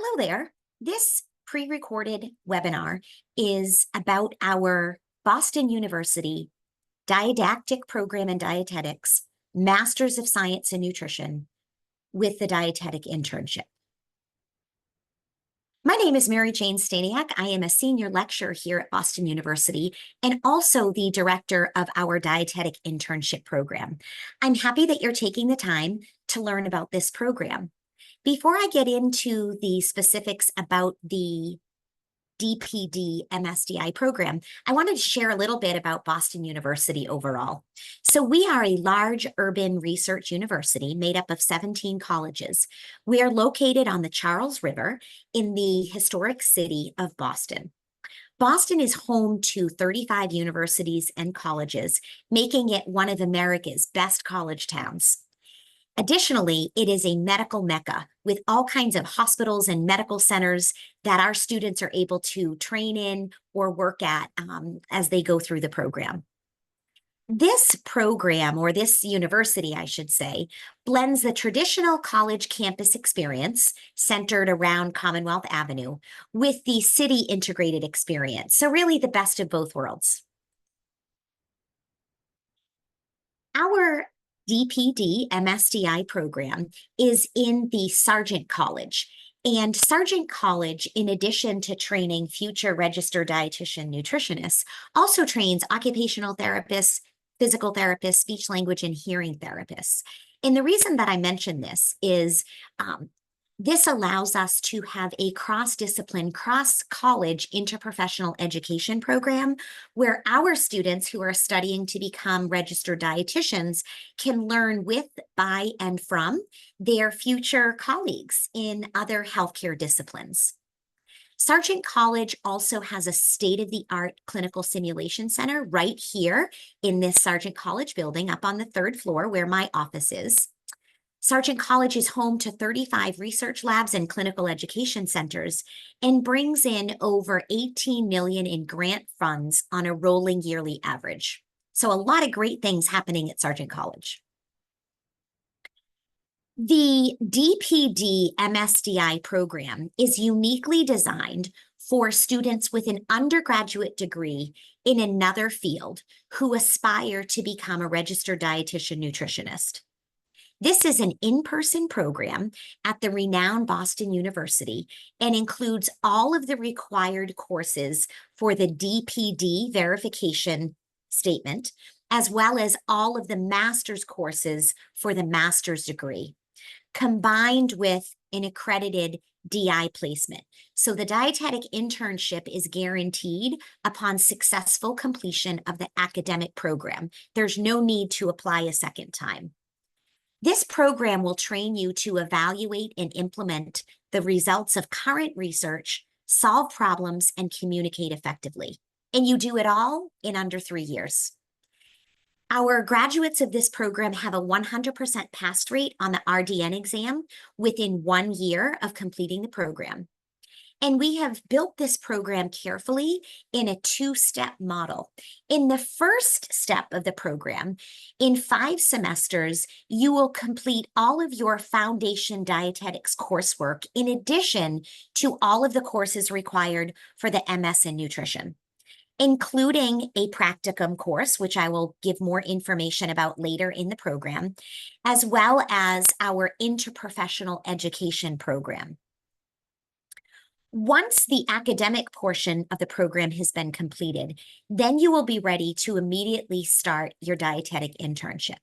Hello there. This pre-recorded webinar is about our Boston University Didactic Program in Dietetics, Masters of Science in Nutrition with the Dietetic Internship. My name is Mary Jane Staniak. I am a senior lecturer here at Boston University and also the director of our Dietetic Internship program. I'm happy that you're taking the time to learn about this program. Before I get into the specifics about the DPD MS+DI program, I wanted to share a little bit about Boston University overall. So we are a large urban research university made up of 17 colleges. We are located on the Charles River in the historic city of Boston. Boston is home to 35 universities and colleges, making it one of America's best college towns. Additionally, it is a medical mecca with all kinds of hospitals and medical centers that our students are able to train in or work at as they go through the program. This program, or this university, I should say, blends the traditional college campus experience centered around Commonwealth Avenue with the city integrated experience. So really the best of both worlds. Our DPD MS+DI program is in the Sargent College. And Sargent College, in addition to training future registered dietitian nutritionists, also trains occupational therapists, physical therapists, speech, language, and hearing therapists. And the reason that I mention this is this allows us to have a cross-discipline, cross-college interprofessional education program where our students who are studying to become registered dietitians can learn with, by, and from their future colleagues in other healthcare disciplines. Sargent College also has a state-of-the-art clinical simulation center right here in this Sargent College building up on the 3rd floor where my office is. Sargent College is home to 35 research labs and clinical education centers and brings in over $18 million in grant funds on a rolling yearly average. So a lot of great things happening at Sargent College. The DPD MS+DI program is uniquely designed for students with an undergraduate degree in another field who aspire to become a registered dietitian nutritionist. This is an in-person program at the renowned Boston University and includes all of the required courses for the DPD verification statement, as well as all of the master's courses for the master's degree, combined with an accredited DI placement. So the dietetic internship is guaranteed upon successful completion of the academic program. There's no need to apply a second time. This program will train you to evaluate and implement the results of current research, solve problems, and communicate effectively. And you do it all in under 3 years. Our graduates of this program have a 100% pass rate on the RDN exam within 1 year of completing the program. And we have built this program carefully in a 2-step model. In the first step of the program, in 5 semesters, you will complete all of your foundation dietetics coursework in addition to all of the courses required for the MS in nutrition, including a practicum course, which I will give more information about later in the program, as well as our interprofessional education program. Once the academic portion of the program has been completed, then you will be ready to immediately start your dietetic internship.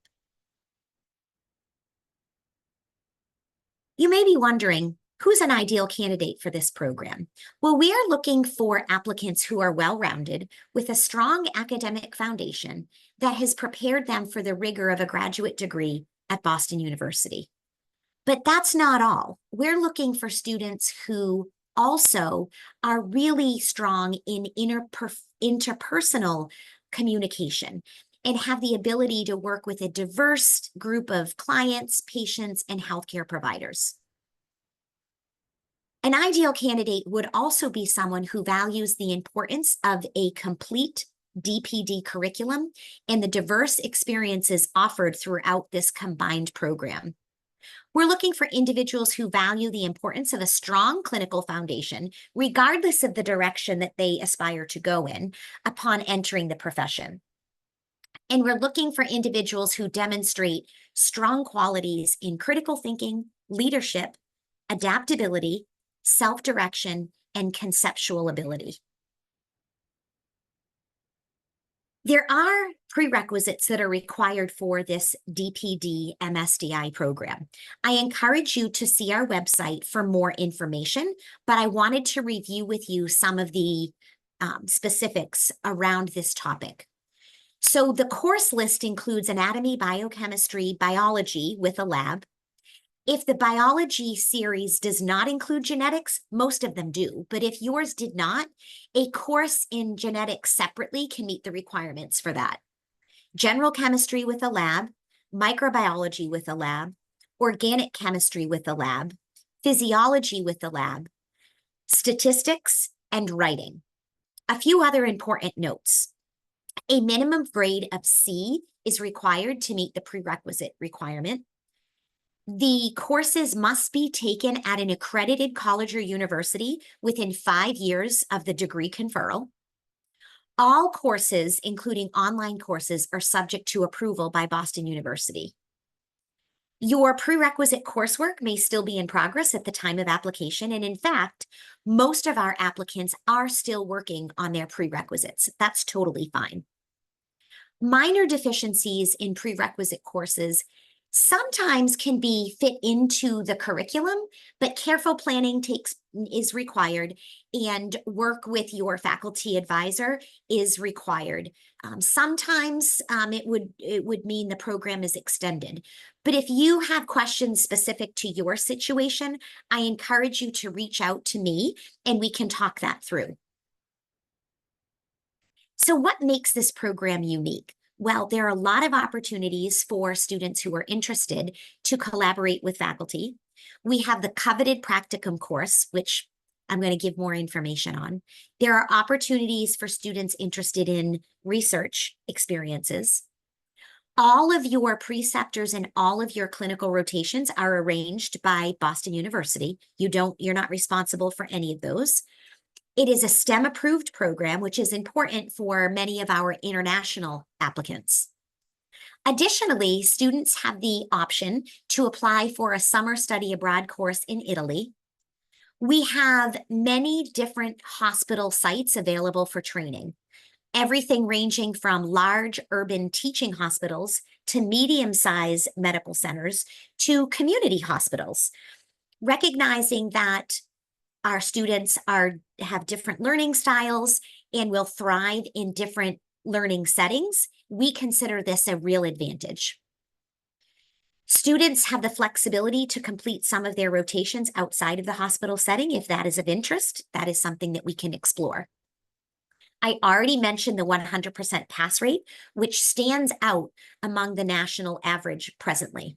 You may be wondering, who's an ideal candidate for this program? Well, we are looking for applicants who are well-rounded with a strong academic foundation that has prepared them for the rigor of a graduate degree at Boston University. But that's not all. We're looking for students who also are really strong in interpersonal communication and have the ability to work with a diverse group of clients, patients, and healthcare providers. An ideal candidate would also be someone who values the importance of a complete DPD curriculum and the diverse experiences offered throughout this combined program. We're looking for individuals who value the importance of a strong clinical foundation, regardless of the direction that they aspire to go in upon entering the profession. And we're looking for individuals who demonstrate strong qualities in critical thinking, leadership, adaptability, self-direction, and conceptual ability. There are prerequisites that are required for this DPD MS+DI program. I encourage you to see our website for more information, but I wanted to review with you some of the specifics around this topic. So the course list includes anatomy, biochemistry, biology with a lab. If the biology series does not include genetics, most of them do, but if yours did not, a course in genetics separately can meet the requirements for that. General chemistry with a lab, microbiology with a lab, organic chemistry with a lab, physiology with a lab, statistics, and writing. A few other important notes. A minimum grade of C is required to meet the prerequisite requirement. The courses must be taken at an accredited college or university within 5 years of the degree conferral. All courses, including online courses, are subject to approval by Boston University. Your prerequisite coursework may still be in progress at the time of application, and in fact, most of our applicants are still working on their prerequisites. That's totally fine. Minor deficiencies in prerequisite courses sometimes can be fit into the curriculum, but careful planning is required, and work with your faculty advisor is required. Sometimes it would mean the program is extended. But if you have questions specific to your situation, I encourage you to reach out to me and we can talk that through. So what makes this program unique? Well, there are a lot of opportunities for students who are interested to collaborate with faculty. We have the coveted practicum course, which I'm going to give more information on. There are opportunities for students interested in research experiences. All of your preceptors and all of your clinical rotations are arranged by Boston University. You're not responsible for any of those. It is a STEM-approved program, which is important for many of our international applicants. Additionally, students have the option to apply for a summer study abroad course in Italy. We have many different hospital sites available for training, everything ranging from large urban teaching hospitals to medium-sized medical centers to community hospitals, recognizing that our students have different learning styles and will thrive in different learning settings. We consider this a real advantage. Students have the flexibility to complete some of their rotations outside of the hospital setting. If that is of interest, that is something that we can explore. I already mentioned the 100% pass rate, which stands out among the national average presently.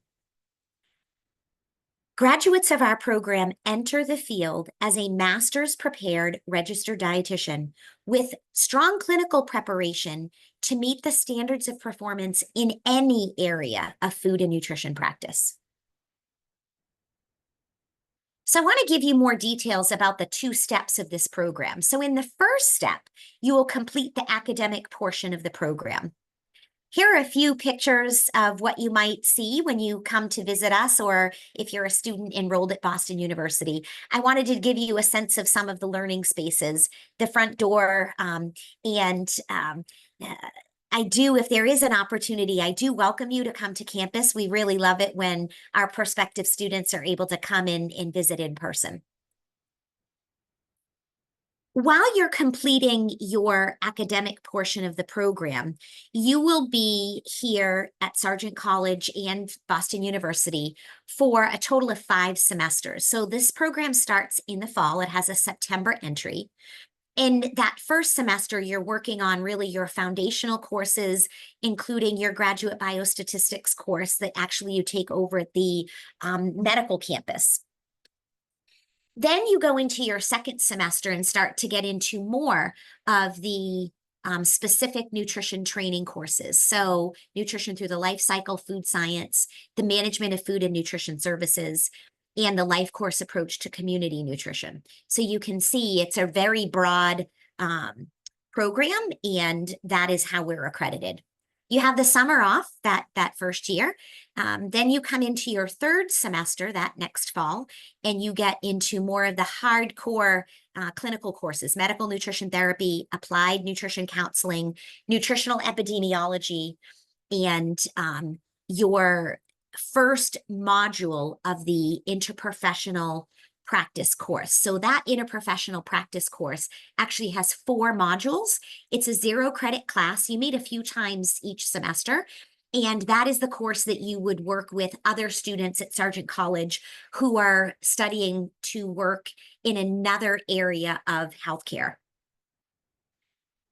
Graduates of our program enter the field as a master's prepared registered dietitian with strong clinical preparation to meet the standards of performance in any area of food and nutrition practice. So I want to give you more details about the 2 steps of this program. So in the first step, you will complete the academic portion of the program. Here are a few pictures of what you might see when you come to visit us, or if you're a student enrolled at Boston University. I wanted to give you a sense of some of the learning spaces, the front door, if there is an opportunity, I do welcome you to come to campus. We really love it when our prospective students are able to come in and visit in person. While you're completing your academic portion of the program, you will be here at Sargent College and Boston University for a total of 5 semesters. So this program starts in the fall. It has a September entry. In that first semester, you're working on really your foundational courses, including your graduate biostatistics course that actually you take over at the medical campus. Then you go into your second semester and start to get into more of the specific nutrition training courses. So nutrition through the life cycle, food science, the management of food and nutrition services, and the life course approach to community nutrition. So you can see it's a very broad program, and that is how we're accredited. You have the summer off that first year. Then you come into your third semester that next fall, and you get into more of the hardcore clinical courses: medical nutrition therapy, applied nutrition counseling, nutritional epidemiology, and your first module of the interprofessional practice course. So that interprofessional practice course actually has 4 modules. It's a 0 credit class. You meet a few times each semester, and that is the course that you would work with other students at Sargent College who are studying to work in another area of healthcare.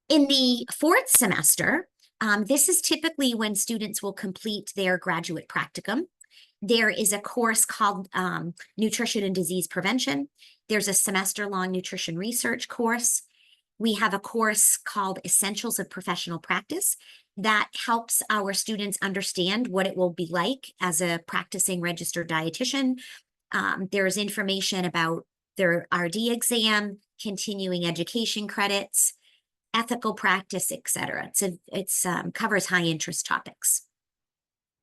In the 4th semester, this is typically when students will complete their graduate practicum. There is a course called Nutrition and Disease Prevention. There's a semester-long nutrition research course. We have a course called Essentials of Professional Practice that helps our students understand what it will be like as a practicing registered dietitian. There's information about their RD exam, continuing education credits, ethical practice, etc. It's covers high interest topics.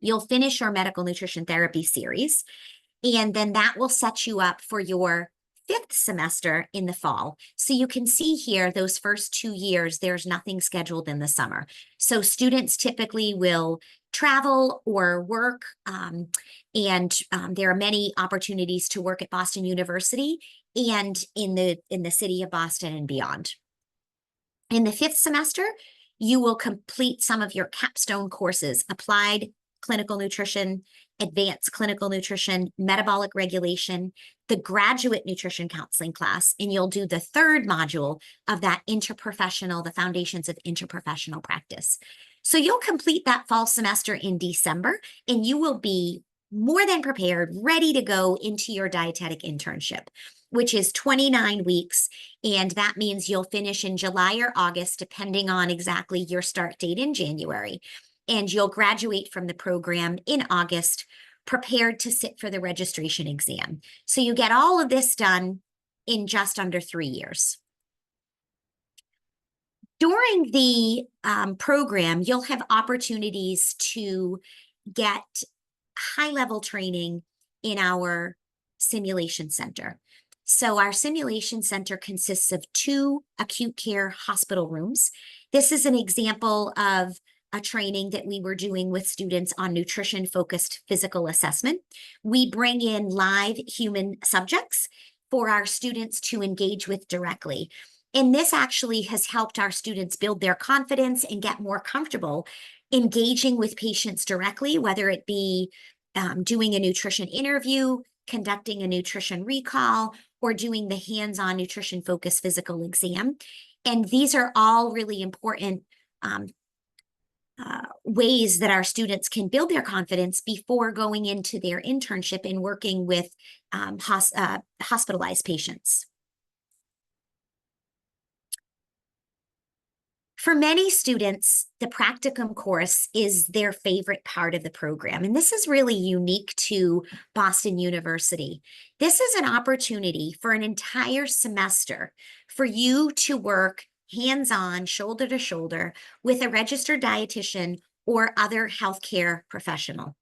You'll finish your medical nutrition therapy series, and then that will set you up for your 5th semester in the fall. So you can see here, those first 2 years, there's nothing scheduled in the summer. So students typically will travel or work, and there are many opportunities to work at Boston University and in the city of Boston and beyond. In the 5th semester, you will complete some of your capstone courses: applied clinical nutrition, advanced clinical nutrition, metabolic regulation, the graduate nutrition counseling class, and you'll do the 3rd module of that interprofessional, the foundations of interprofessional practice. So you'll complete that fall semester in December, and you will be more than prepared, ready to go into your dietetic internship, which is 29 weeks. And that means you'll finish in July or August, depending on exactly your start date in January. And you'll graduate from the program in August, prepared to sit for the registration exam. So you get all of this done in just under 3 years. During the program, you'll have opportunities to get high-level training in our simulation center. So our simulation center consists of 2 acute care hospital rooms. This is an example of a training that we were doing with students on nutrition-focused physical assessment. We bring in live human subjects for our students to engage with directly. And this actually has helped our students build their confidence and get more comfortable engaging with patients directly, whether it be doing a nutrition interview, conducting a nutrition recall, or doing the hands-on nutrition-focused physical exam. And these are all really important ways that our students can build their confidence before going into their internship and working with hospitalized patients. For many students, the practicum course is their favorite part of the program, and this is really unique to Boston University. This is an opportunity for an entire semester for you to work hands-on, shoulder to shoulder with a registered dietitian or other healthcare professional.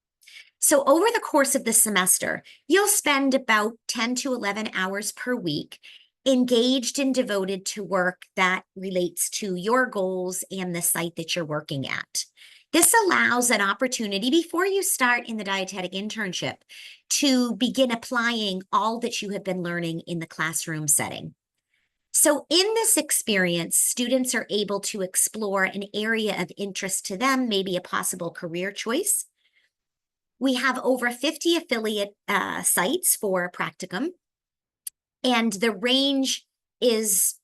So over the course of the semester, you'll spend about 10 to 11 hours per week engaged and devoted to work that relates to your goals and the site that you're working at. This allows an opportunity before you start in the dietetic internship to begin applying all that you have been learning in the classroom setting. So in this experience, students are able to explore an area of interest to them, maybe a possible career choice. We have over 50 affiliate sites for practicum, and the range is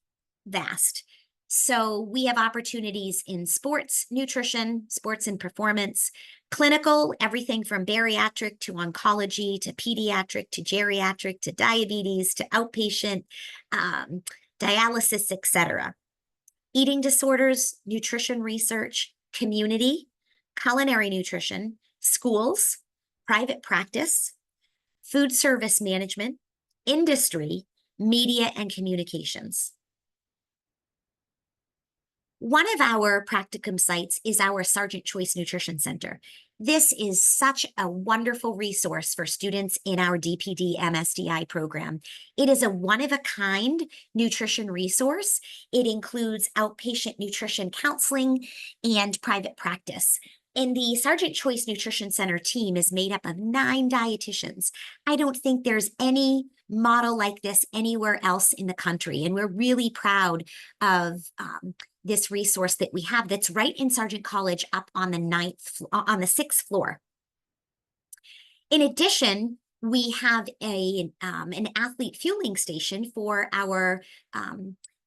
vast. So we have opportunities in sports nutrition, sports and performance, clinical, everything from bariatric to oncology to pediatric to geriatric to diabetes to outpatient, dialysis, etc. eating disorders, nutrition research, community, culinary nutrition, schools, private practice, food service management, industry, media, and communications. One of our practicum sites is our Sargent Choice Nutrition Center. This is such a wonderful resource for students in our DPD MS+DI program. It is a one-of-a-kind nutrition resource. It includes outpatient nutrition counseling and private practice. And the Sargent Choice Nutrition Center team is made up of 9 dietitians. I don't think there's any model like this anywhere else in the country, and we're really proud of this resource that we have that's right in Sargent College up on the 6th floor. In addition, we have an athlete fueling station for our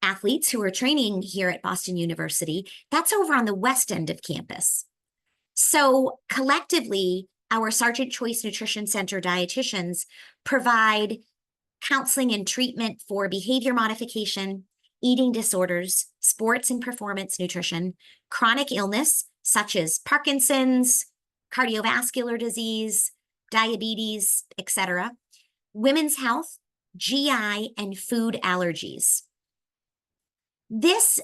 athletes who are training here at Boston University. That's over on the west end of campus. So collectively, our Sargent Choice Nutrition Center dietitians provide counseling and treatment for behavior modification, eating disorders, sports and performance nutrition, chronic illness such as Parkinson's, cardiovascular disease, diabetes, etc., women's health, GI, and food allergies. This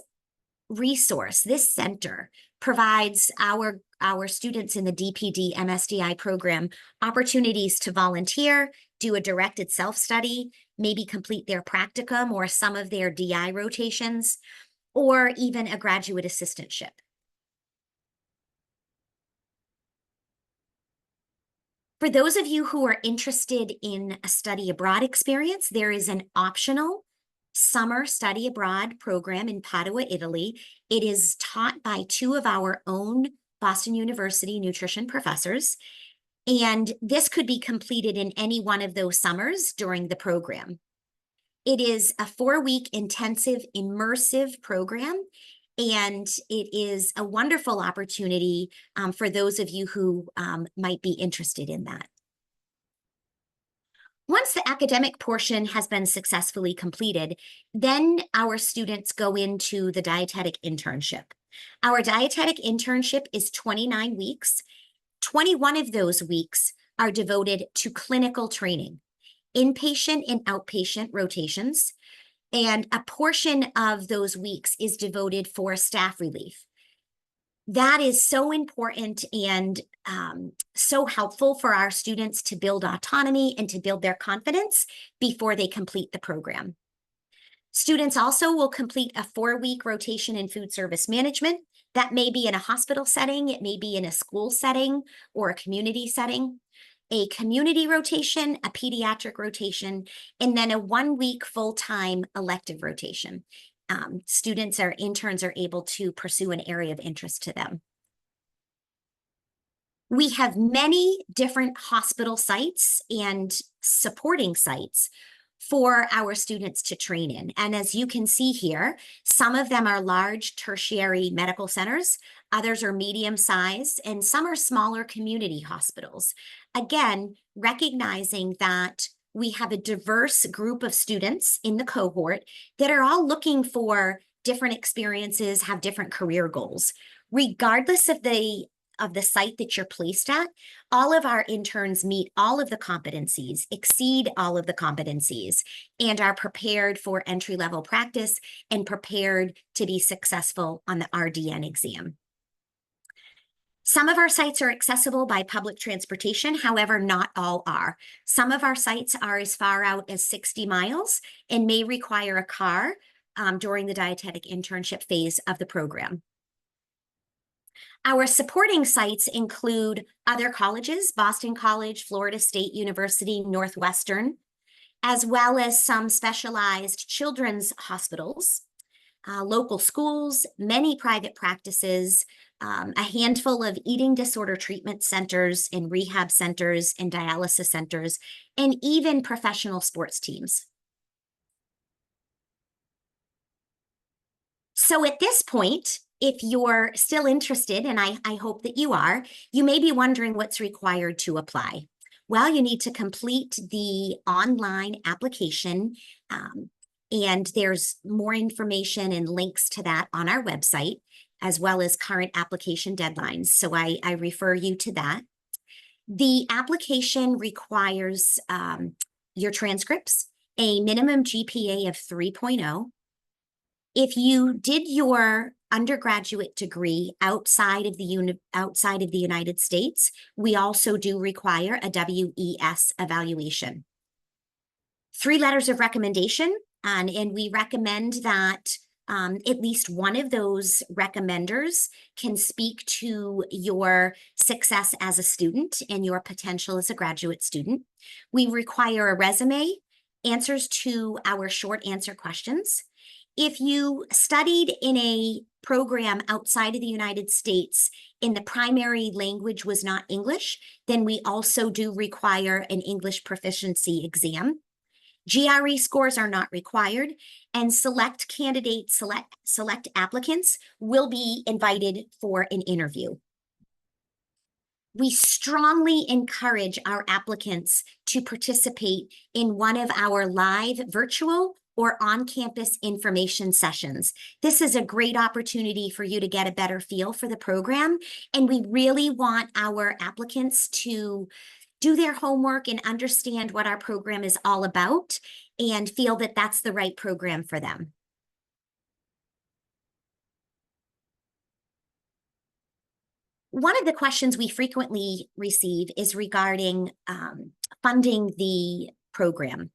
resource, this center, provides our students in the DPD MS+DI program opportunities to volunteer, do a directed self-study, maybe complete their practicum or some of their DI rotations, or even a graduate assistantship. For those of you who are interested in a study abroad experience, there is an optional summer study abroad program in Padua, Italy. It is taught by 2 of our own Boston University nutrition professors, and this could be completed in any one of those summers during the program. It is a 4-week intensive immersive program, and it is a wonderful opportunity for those of you who might be interested in that. Once the academic portion has been successfully completed, then our students go into the dietetic internship. Our dietetic internship is 29 weeks. 21 of those weeks are devoted to clinical training, inpatient and outpatient rotations, and a portion of those weeks is devoted for staff relief. That is so important and so helpful for our students to build autonomy and to build their confidence before they complete the program. Students also will complete a 4-week rotation in food service management. That may be in a hospital setting, it may be in a school setting or a community setting, a community rotation, a pediatric rotation, and then a 1-week full-time elective rotation. Students or interns are able to pursue an area of interest to them. We have many different hospital sites and supporting sites for our students to train in. And as you can see here, some of them are large tertiary medical centers, others are medium-sized, and some are smaller community hospitals. Again, recognizing that we have a diverse group of students in the cohort that are all looking for different experiences, have different career goals. Regardless of the site that you're placed at, all of our interns meet all of the competencies, exceed all of the competencies, and are prepared for entry-level practice and prepared to be successful on the RDN exam. Some of our sites are accessible by public transportation, however, not all are. Some of our sites are as far out as 60 miles and may require a car during the dietetic internship phase of the program. Our supporting sites include other colleges, Boston College, Florida State University, Northwestern, as well as some specialized children's hospitals, local schools, many private practices, a handful of eating disorder treatment centers and rehab centers and dialysis centers, and even professional sports teams. So at this point, if you're still interested, and I hope that you are, you may be wondering what's required to apply. Well, you need to complete the online application And there's more information and links to that on our website, as well as current application deadlines. So I refer you to that. The application requires your transcripts, a minimum GPA of 3.0. If you did your undergraduate degree outside of the United States, we also do require a WES evaluation. 3 letters of recommendation, and we recommend that at least one of those recommenders can speak to your success as a student and your potential as a graduate student. We require a resume, answers to our short answer questions. If you studied in a program outside of the United States and the primary language was not English, then we also do require an English proficiency exam. GRE scores are not required, and select applicants will be invited for an interview. We strongly encourage our applicants to participate in one of our live virtual or on-campus information sessions. This is a great opportunity for you to get a better feel for the program, and we really want our applicants to do their homework and understand what our program is all about and feel that that's the right program for them. One of the questions we frequently receive is regarding funding the program.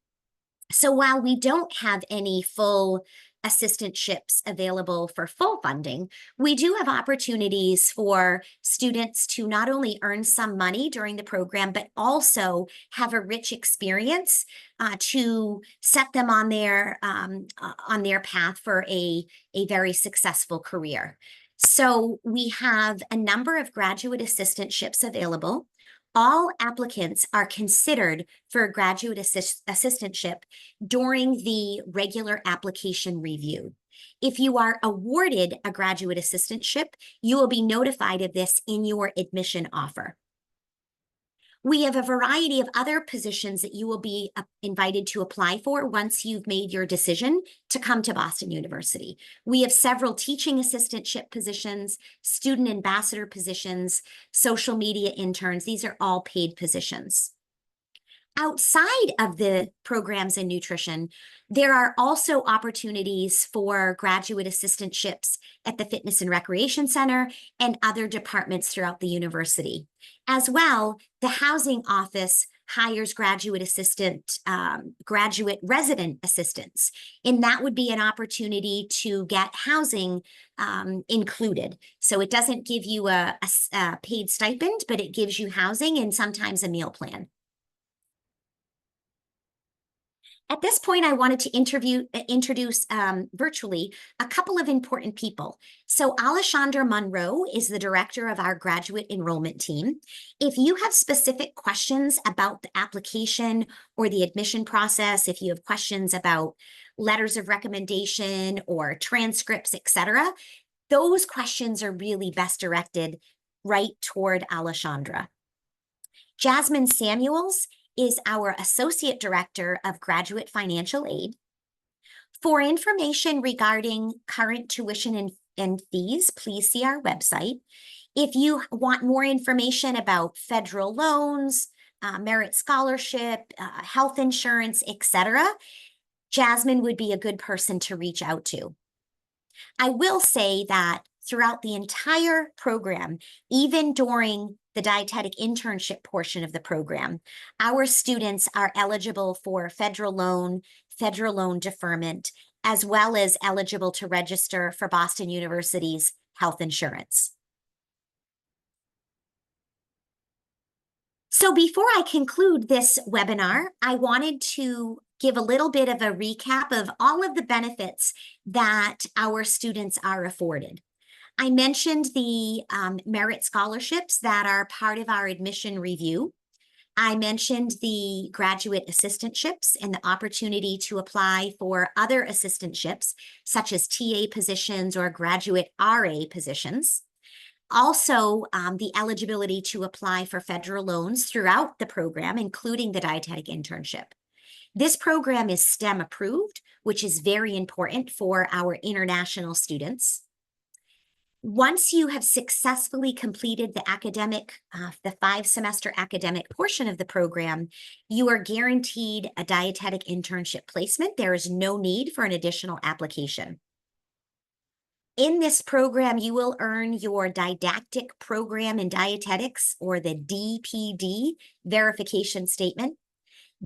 So while we don't have any full assistantships available for full funding, we do have opportunities for students to not only earn some money during the program, but also have a rich experience to set them on their path for a very successful career. So we have a number of graduate assistantships available. All applicants are considered for a graduate assistantship during the regular application review. If you are awarded a graduate assistantship, you will be notified of this in your admission offer. We have a variety of other positions that you will be invited to apply for once you've made your decision to come to Boston University. We have several teaching assistantship positions, student ambassador positions, social media interns. These are all paid positions. Outside of the programs in nutrition, there are also opportunities for graduate assistantships at the Fitness and Recreation Center and other departments throughout the university. As well, the housing office hires graduate resident assistants, and that would be an opportunity to get housing included. So it doesn't give you a paid stipend, but it gives you housing and sometimes a meal plan. At this point, I wanted to introduce virtually a couple of important people. So Alessandra Monroe is the director of our graduate enrollment team. If you have specific questions about the application or the admission process, if you have questions about letters of recommendation or transcripts, etc., those questions are really best directed right toward Alessandra. Jasmine Samuels is our Associate Director of Graduate Financial Aid. For information regarding current tuition and fees, please see our website. If you want more information about federal loans, merit scholarship, health insurance, etc., Jasmine would be a good person to reach out to. I will say that throughout the entire program, even during the dietetic internship portion of the program, our students are eligible for federal loan deferment, as well as eligible to register for Boston University's health insurance. So before I conclude this webinar, I wanted to give a little bit of a recap of all of the benefits that our students are afforded. I mentioned the merit scholarships that are part of our admission review. I mentioned the graduate assistantships and the opportunity to apply for other assistantships, such as TA positions or graduate RA positions. Also, the eligibility to apply for federal loans throughout the program, including the dietetic internship. This program is STEM approved, which is very important for our international students. Once you have successfully completed the 5-semester academic portion of the program, you are guaranteed a dietetic internship placement. There is no need for an additional application. In this program, you will earn your didactic program in dietetics, or the DPD verification statement,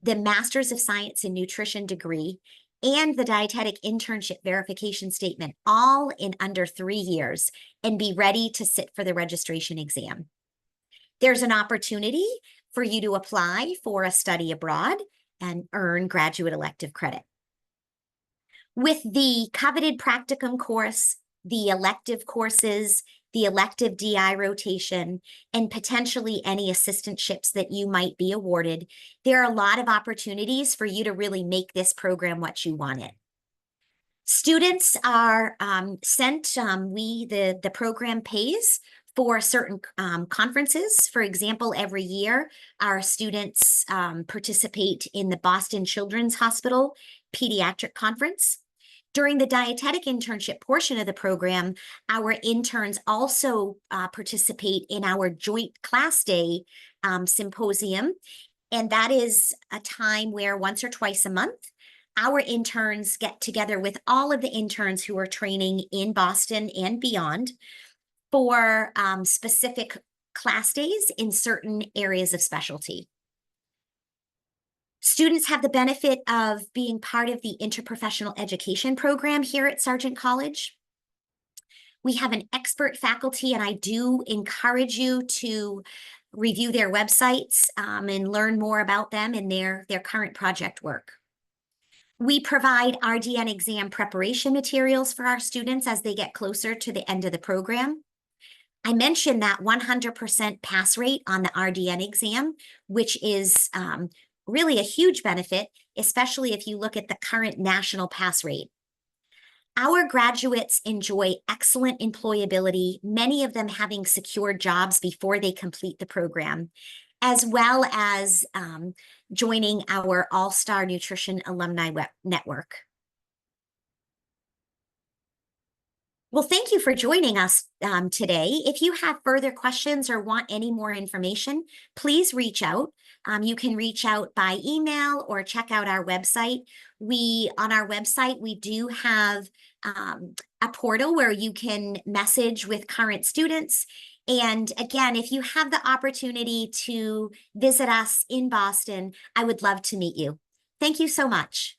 the Master's of Science in Nutrition degree, and the dietetic internship verification statement, all in under 3 years, and be ready to sit for the registration exam. There's an opportunity for you to apply for a study abroad and earn graduate elective credit. With the coveted practicum course, the elective courses, the elective DI rotation, and potentially any assistantships that you might be awarded, there are a lot of opportunities for you to really make this program what you want it. Students are sent, the program pays for certain conferences. For example, every year, our students participate in the Boston Children's Hospital Pediatric Conference. During the dietetic internship portion of the program, our interns also participate in our joint class day symposium. And that is a time where once or twice a month, our interns get together with all of the interns who are training in Boston and beyond for specific class days in certain areas of specialty. Students have the benefit of being part of the interprofessional education program here at Sargent College. We have an expert faculty, and I do encourage you to review their websites and learn more about them and their current project work. We provide RDN exam preparation materials for our students as they get closer to the end of the program. I mentioned that 100% pass rate on the RDN exam, which is really a huge benefit, especially if you look at the current national pass rate. Our graduates enjoy excellent employability, many of them having secured jobs before they complete the program, as well as joining our All-Star Nutrition Alumni Network. Well, thank you for joining us today. If you have further questions or want any more information, please reach out. You can reach out by email or check out our website. On our website, we do have a portal where you can message with current students. And again, if you have the opportunity to visit us in Boston, I would love to meet you. Thank you so much.